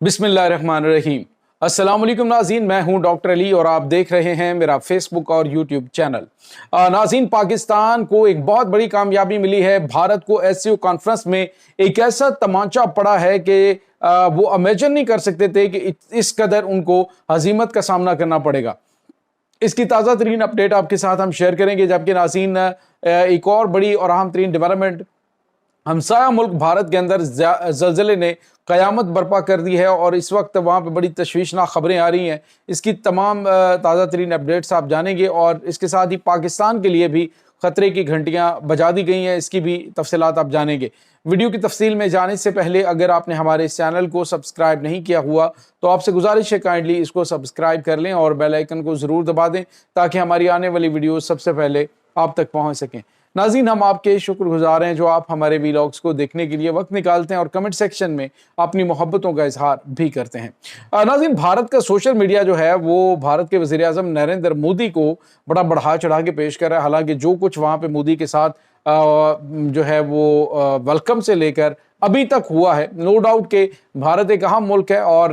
बिस्मिल्लाहिर्रहमानिर्रहीम। अस्सलाम वालेकुम नाज़रीन, मैं हूं डॉक्टर अली और आप देख रहे हैं मेरा फेसबुक और यूट्यूब चैनल। नाज़रीन, पाकिस्तान को एक बहुत बड़ी कामयाबी मिली है। भारत को एससीओ कॉन्फ्रेंस में एक ऐसा तमाचा पड़ा है कि वो इमेजिन नहीं कर सकते थे कि इस कदर उनको हजीमत का सामना करना पड़ेगा। इसकी ताज़ा तरीन अपडेट आपके साथ हम शेयर करेंगे। जबकि नाज़रीन, एक और बड़ी और अहम तरीन डेवलपमेंट, हमसाया मुल्क भारत के अंदर ज़लज़ले ने क़यामत बर्पा कर दी है और इस वक्त वहाँ पे बड़ी तशवीशनाक खबरें आ रही हैं। इसकी तमाम ताज़ा तरीन अपडेट्स आप जानेंगे और इसके साथ ही पाकिस्तान के लिए भी ख़तरे की घंटियाँ बजा दी गई हैं, इसकी भी तफसीलात आप जानेंगे। वीडियो की तफसील में जाने से पहले अगर आपने हमारे इस चैनल को सब्सक्राइब नहीं किया हुआ तो आपसे गुजारिश है काइंडली इसको सब्सक्राइब कर लें और बेल आइकन को ज़रूर दबा दें ताकि हमारी आने वाली वीडियो सबसे पहले आप तक पहुँच सकें। नाज़रीन, हम आपके शुक्रगुजार हैं जो आप हमारे वीलॉग्स को देखने के लिए वक्त निकालते हैं और कमेंट सेक्शन में अपनी मोहब्बतों का इजहार भी करते हैं। नाज़रीन, भारत का सोशल मीडिया जो है वो भारत के वज़ीर आज़म नरेंद्र मोदी को बड़ा बढ़ा चढ़ा के पेश कर रहा है। हालांकि जो कुछ वहाँ पे मोदी के साथ जो है वो वेलकम से लेकर अभी तक हुआ है, नो डाउट कि भारत एक अहम मुल्क है और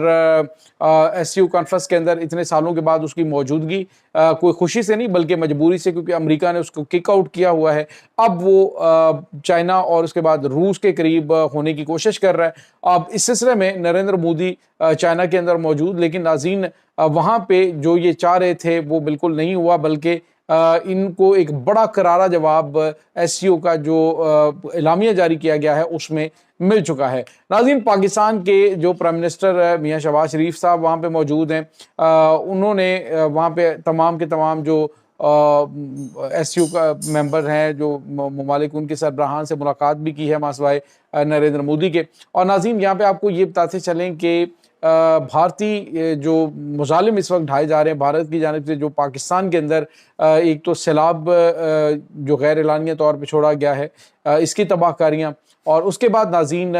एससीओ कॉन्फ्रेंस के अंदर इतने सालों के बाद उसकी मौजूदगी कोई खुशी से नहीं बल्कि मजबूरी से, क्योंकि अमेरिका ने उसको किक आउट किया हुआ है। अब वो चाइना और उसके बाद रूस के करीब होने की कोशिश कर रहा है। अब इस सिलसिले में नरेंद्र मोदी चाइना के अंदर मौजूद, लेकिन नाज़रीन वहाँ पे जो ये चाह रहे थे वो बिल्कुल नहीं हुआ, बल्कि इनको एक बड़ा करारा जवाब एससीओ का जो एलामिया जारी किया गया है उसमें मिल चुका है। नाज़रीन, पाकिस्तान के जो प्राइम मिनिस्टर मियां शहबाज शरीफ साहब वहाँ पे मौजूद हैं। उन्होंने वहाँ पे तमाम के तमाम जो एससीओ का मेंबर हैं, जो ममालिक, उनके सरबराहान से मुलाकात भी की है मासवाए नरेंद्र मोदी के। और नाज़रीन, यहाँ पे आपको ये बताते चलें कि भारतीय जो मुजालिम इस वक्त ढाए जा रहे हैं भारत की जानिब से, जो पाकिस्तान के अंदर एक तो सैलाब जो गैर एलानिया तौर पे छोड़ा गया है, इसकी तबाहकारियाँ, और उसके बाद नाज़रीन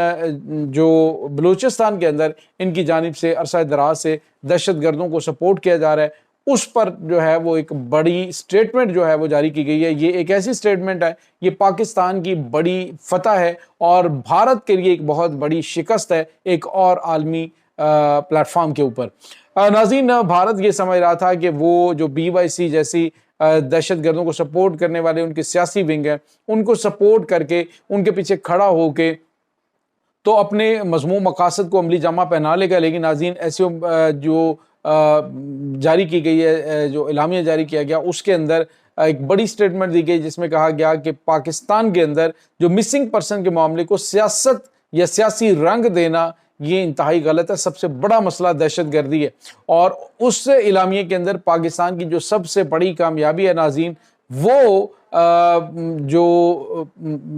जो बलूचिस्तान के अंदर इनकी जानिब से अरसा दराज से दहशत गर्दों को सपोर्ट किया जा रहा है, उस पर जो है वो एक बड़ी स्टेटमेंट जो है वो जारी की गई है। ये एक ऐसी स्टेटमेंट है, ये पाकिस्तान की बड़ी फतह है और भारत के लिए एक बहुत बड़ी शिकस्त है एक और आलमी प्लेटफॉर्म के ऊपर। नाज़रीन, भारत ये समझ रहा था कि वो जो BYC जैसी दहशत गर्दों को सपोर्ट करने वाले उनके सियासी विंग हैं, उनको सपोर्ट करके उनके पीछे खड़ा होके तो अपने मज़मूम मकासद को अमली जामा पहना लेगा। लेकिन नाज़रीन, एससीओ जो जारी की गई है, जो एलामिया जारी किया गया, उसके अंदर एक बड़ी स्टेटमेंट दी गई जिसमें कहा गया कि पाकिस्तान के अंदर जो मिसिंग पर्सन के मामले को सियासत या सियासी रंग देना ये इंतहाई गलत है। सबसे बड़ा मसला दहशत गर्दी है और उस इलामिये के अंदर पाकिस्तान की जो सबसे बड़ी कामयाबी है नाज़रीन, वो जो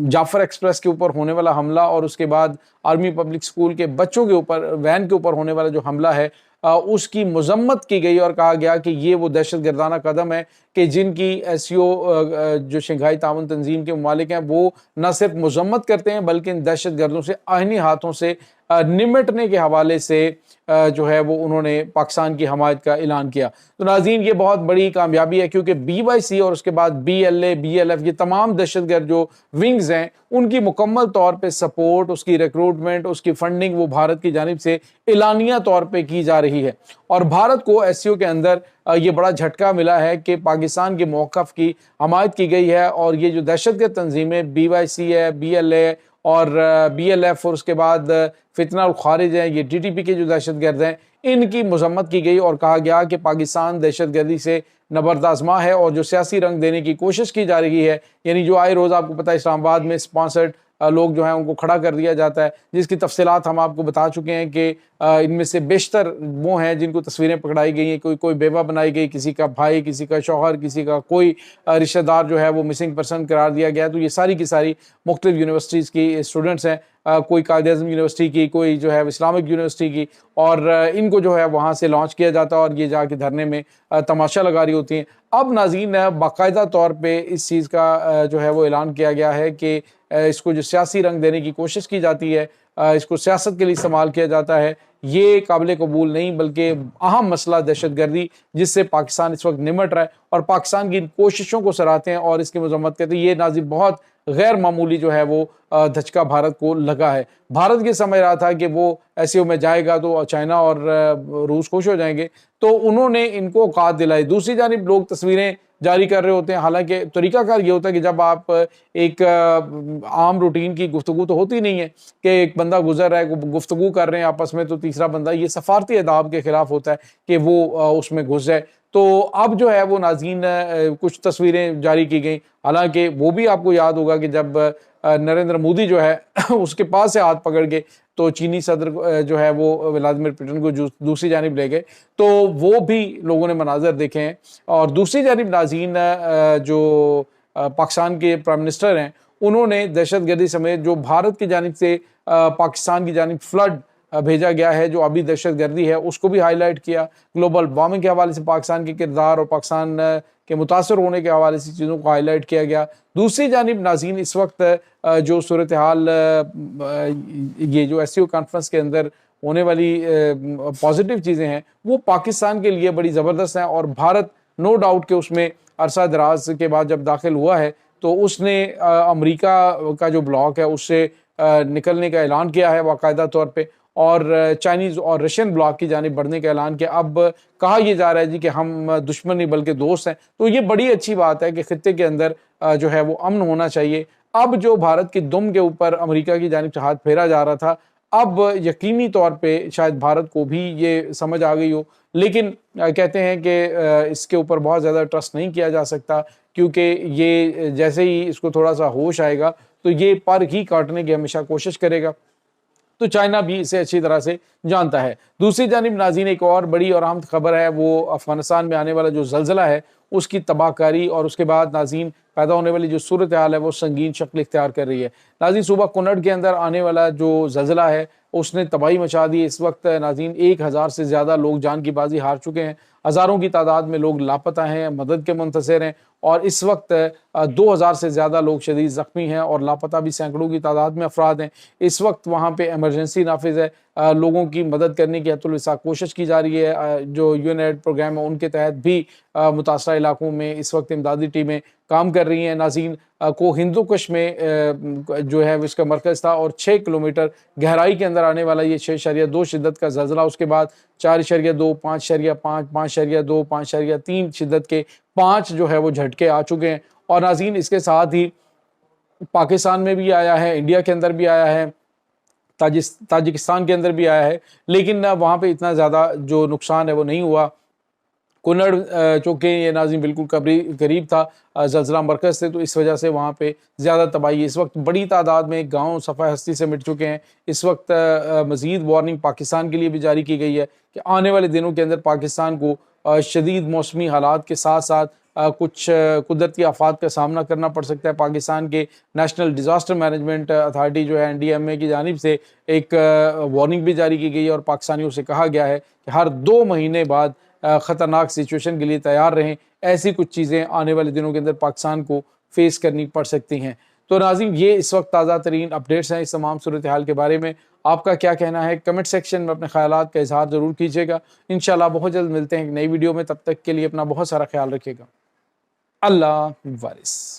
जाफर एक्सप्रेस के ऊपर होने वाला हमला और उसके बाद आर्मी पब्लिक स्कूल के बच्चों के ऊपर, वैन के ऊपर होने वाला जो हमला है, उसकी मजम्मत की गई और कहा गया कि ये वो दहशत गर्दाना कदम है कि जिनकी एससीओ जो शंघाई ताउन तंजीम के ममालिक हैं वो न सिर्फ मजम्मत करते हैं बल्कि इन दहशत गर्दों से आईनी हाथों से निमटने के हवाले से जो है वो उन्होंने पाकिस्तान की हमायत का ऐलान किया। तो नाज़रीन, ये बहुत बड़ी कामयाबी है क्योंकि BYC और उसके बाद BLA, BLF, ये तमाम दहशतगर्द जो विंग्स हैं उनकी मुकम्मल तौर पे सपोर्ट, उसकी रिक्रूटमेंट, उसकी फंडिंग वो भारत की जानिब से एलानिया तौर पे की जा रही है। और भारत को एससीओ के अंदर ये बड़ा झटका मिला है कि पाकिस्तान के मौक़िफ़ की हमायत की गई है और ये जो दहशतगर्द तंजीमें BYC है, BLA और BLF और उसके बाद फितना उल खारिज हैं, ये TTP के जो दहशतगर्द हैं, इनकी मजम्मत की गई और कहा गया कि पाकिस्तान दहशतगर्दी से नबर्दाज़मा है और जो सियासी रंग देने की कोशिश की जा रही है, यानी जो आए रोज़ आपको पता है इस्लामाबाद में स्पॉन्सर्ड लोग जो हैं उनको खड़ा कर दिया जाता है, जिसकी तफसीलात हम आपको बता चुके हैं कि इनमें से बेशतर वो हैं जिनको तस्वीरें पकड़ाई गई हैं, कोई बेवा बनाई गई, किसी का भाई, किसी का शौहर, किसी का कोई रिश्तेदार जो है वो मिसिंग पर्सन करार दिया गया। तो ये सारी की सारी मुख्तलिफ यूनिवर्सिटीज़ की स्टूडेंट्स हैं, कोई कायद-ए-आज़म यूनिवर्सिटी की, कोई जो है इस्लामिक यूनिवर्सिटी की, और इनको जो है वहाँ से लॉन्च किया जाता है और ये जाके धरने में तमाशा लगा रही होती हैं। अब नाज़रीन, बाकायदा तौर पे इस चीज़ का जो है वो ऐलान किया गया है कि इसको जो सियासी रंग देने की कोशिश की जाती है, इसको सियासत के लिए इस्तेमाल किया जाता है, ये काबिल कबूल नहीं बल्कि अहम मसला दहशतगर्दी जिससे पाकिस्तान इस वक्त निमट रहा है और पाकिस्तान की इन कोशिशों को सराहते हैं और इसकी मजम्मत करते हैं। ये नाज़रीन बहुत غیر معمولی جو ہے وہ دھچکا بھارت کو لگا ہے۔ بھارت یہ سمجھ رہا تھا کہ وہ ایس میں جائے گا تو چائنا اور روس خوش ہو جائیں گے، تو انہوں نے ان کو اوقات دلائی۔ دوسری جانب لوگ تصویریں جاری کر رہے ہوتے ہیں، حالانکہ طریقہ کار یہ ہوتا ہے کہ جب آپ ایک عام روٹین کی گفتگو تو ہوتی نہیں ہے کہ ایک بندہ گزر رہا ہے، گفتگو کر رہے ہیں آپس میں، تو تیسرا بندہ، یہ سفارتی آداب کے خلاف ہوتا ہے کہ وہ اس میں گھس جائے۔ تو اب جو ہے وہ ناظرین کچھ تصویریں جاری کی گئیں، حالانکہ وہ بھی آپ کو یاد ہوگا کہ جب نریندر مودی جو ہے اس کے پاس سے ہاتھ پکڑ کے تو چینی صدر جو ہے وہ ولادیمیر پوٹن کو دوسری جانب لے گئے، تو وہ بھی لوگوں نے مناظر دیکھے ہیں۔ اور دوسری جانب ناظرین جو پاکستان کے پرائم منسٹر ہیں، انہوں نے دہشت گردی سمیت جو بھارت کی جانب سے پاکستان کی جانب فلڈ بھیجا گیا ہے، جو ابھی دہشت گردی ہے، اس کو بھی ہائی لائٹ کیا۔ گلوبل وارمنگ کے حوالے سے پاکستان کے کردار اور پاکستان کے متاثر ہونے کے حوالے سے چیزوں کو ہائی لائٹ کیا گیا۔ دوسری جانب ناظرین اس وقت جو صورتحال یہ جو ایس سی او کانفرنس کے اندر ہونے والی پازیٹیو چیزیں ہیں، وہ پاکستان کے لیے بڑی زبردست ہیں، اور بھارت نو ڈاؤٹ کہ اس میں عرصہ دراز کے بعد جب داخل ہوا ہے تو اس نے امریکہ کا جو بلاک ہے اس سے نکلنے کا اعلان کیا ہے باقاعدہ طور پہ، اور چائنیز اور رشین بلاک کی جانب بڑھنے کا اعلان کیا۔ اب کہا یہ جا رہا ہے جی کہ ہم دشمن نہیں بلکہ دوست ہیں، تو یہ بڑی اچھی بات ہے کہ خطے کے اندر جو ہے وہ امن ہونا چاہیے۔ اب جو بھارت کی دم کے اوپر امریکہ کی جانب سے ہاتھ پھیرا جا رہا تھا، اب یقینی طور پہ شاید بھارت کو بھی یہ سمجھ آ گئی ہو، لیکن کہتے ہیں کہ اس کے اوپر بہت زیادہ ٹرسٹ نہیں کیا جا سکتا، کیونکہ یہ جیسے ہی اس کو تھوڑا سا ہوش آئے گا تو یہ پر ہی کاٹنے کی ہمیشہ کوشش کرے گا، تو چائنا بھی اسے اچھی طرح سے جانتا ہے۔ دوسری جانب ناظرین ایک اور بڑی اور اہم خبر ہے، وہ افغانستان میں آنے والا جو زلزلہ ہے اس کی تباہ کاری، اور اس کے بعد ناظرین پیدا ہونے والی جو صورتحال ہے وہ سنگین شکل اختیار کر رہی ہے۔ ناظرین صوبہ کنڑ کے اندر آنے والا جو زلزلہ ہے اس نے تباہی مچا دی۔ اس وقت ناظرین 1000 سے زیادہ لوگ جان کی بازی ہار چکے ہیں، ہزاروں کی تعداد میں لوگ لاپتہ ہیں، مدد کے منتظر ہیں، اور اس وقت 2000 سے زیادہ لوگ شدید زخمی ہیں، اور لاپتہ بھی سینکڑوں کی تعداد میں افراد ہیں۔ اس وقت وہاں پہ ایمرجنسی نافذ ہے، لوگوں کی مدد کرنے کی حتی الوسع کوشش کی جا رہی ہے۔ جو یو این ایڈ پروگرام ہے ان کے تحت بھی متاثرہ علاقوں میں اس وقت امدادی ٹیمیں کام کر رہی ہیں۔ ناظرین کو ہندو کش میں جو ہے اس کا مرکز تھا، اور 6 کلومیٹر گہرائی کے اندر آنے والا یہ 6.2 شدت کا زلزلہ، اس کے بعد 4.2، 5.5، 5.2، 5.3 شدت کے 5 جو ہے وہ جھٹکے آ چکے ہیں۔ اور ناظرین اس کے ساتھ ہی پاکستان میں بھی آیا ہے، انڈیا کے اندر بھی آیا ہے، تاجکستان کے اندر بھی آیا ہے، لیکن وہاں پہ اتنا زیادہ جو نقصان ہے وہ نہیں ہوا۔ کنڑ چونکہ یہ ناظرین بالکل قریب تھا زلزلہ مرکز سے، تو اس وجہ سے وہاں پہ زیادہ تباہی، اس وقت بڑی تعداد میں گاؤں صفحہ ہستی سے مٹ چکے ہیں۔ اس وقت مزید وارننگ پاکستان کے لیے بھی جاری کی گئی ہے کہ آنے والے دنوں کے اندر پاکستان کو شدید موسمی حالات کے ساتھ ساتھ کچھ قدرتی آفات کا سامنا کرنا پڑ سکتا ہے۔ پاکستان کے نیشنل ڈیزاسٹر مینجمنٹ اتھارٹی جو ہے NDMA کی جانب سے ایک وارننگ بھی جاری کی گئی ہے، اور پاکستانیوں سے کہا گیا ہے کہ ہر 2 مہینے بعد خطرناک سچویشن کے لیے تیار رہیں، ایسی کچھ چیزیں آنے والے دنوں کے اندر پاکستان کو فیس کرنی پڑ سکتی ہیں۔ تو ناظرین یہ اس وقت تازہ ترین اپڈیٹس ہیں اس تمام صورتحال کے بارے میں۔ آپ کا کیا کہنا ہے؟ کمنٹ سیکشن میں اپنے خیالات کا اظہار ضرور کیجیے گا۔ انشاءاللہ بہت جلد ملتے ہیں ایک نئی ویڈیو میں، تب تک کے لیے اپنا بہت سارا خیال رکھیے گا۔ اللہ وارث۔